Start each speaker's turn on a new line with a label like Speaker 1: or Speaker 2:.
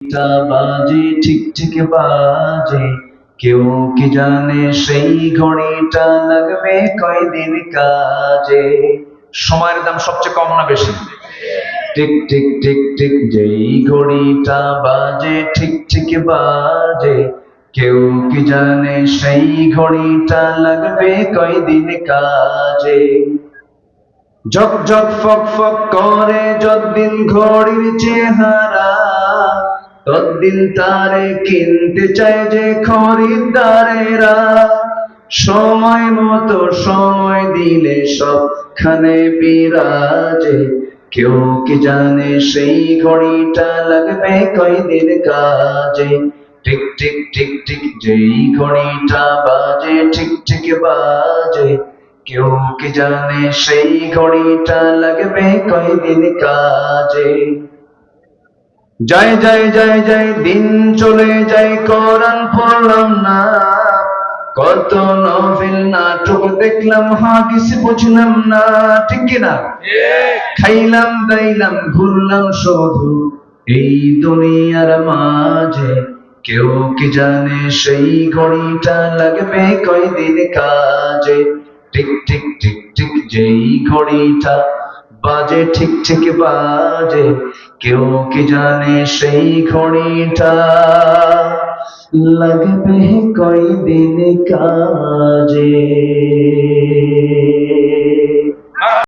Speaker 1: ঘড়িটা বাজে ঠিক ঠিক বাজে, কেউ কি জানে সেই ঘড়িটা লাগবে কয়দিন কাজে। সময়ের দাম সবচেয়ে কম না বেশি? টিক টিক টিক টিক যেই ঘড়িটা বাজে ঠিক ঠিক বাজে, কেউ কি জানে সেই ঘড়িটা লাগবে কয়দিন কাজে। ঝক ঝক ফক ফক করে যতদিন ঘড়ির চেহারা, ততদিন তারে কিনতে চায় যে খরিদ্দারেরা। সময় মতো সময় দিলে সবখানে বিরাজে, কেউ কি জানে সেই ঘড়িটা লাগবে কয়দিন কাজে। টিক টিক টিক টিক যেই ঘড়িটা বাজে ঠিক ঠিক বাজে, কেউ কি জানে সেই ঘড়িটা লাগবে কয়দিন কাজে। যাই যাই যাই যাই দিন চলে যাই, কোরআন পড়লাম না, কত নভেল নাটক দেখলাম, হাদিস বুঝলাম না। ঠিক কিনা? খাইলাম দাইলাম ঘুরলাম শুধু এই দুনিয়ার মাঝে, কেউ কি জানে সেই ঘড়িটা লাগবে কয়দিন কাজে। টিক টিক টিক টিক যেই ঘড়িটা বাজে ঠিক ঠিক বাজে, কেউ কি জানে সেই ঘড়িটা লাগবে কয়দিন কাজে।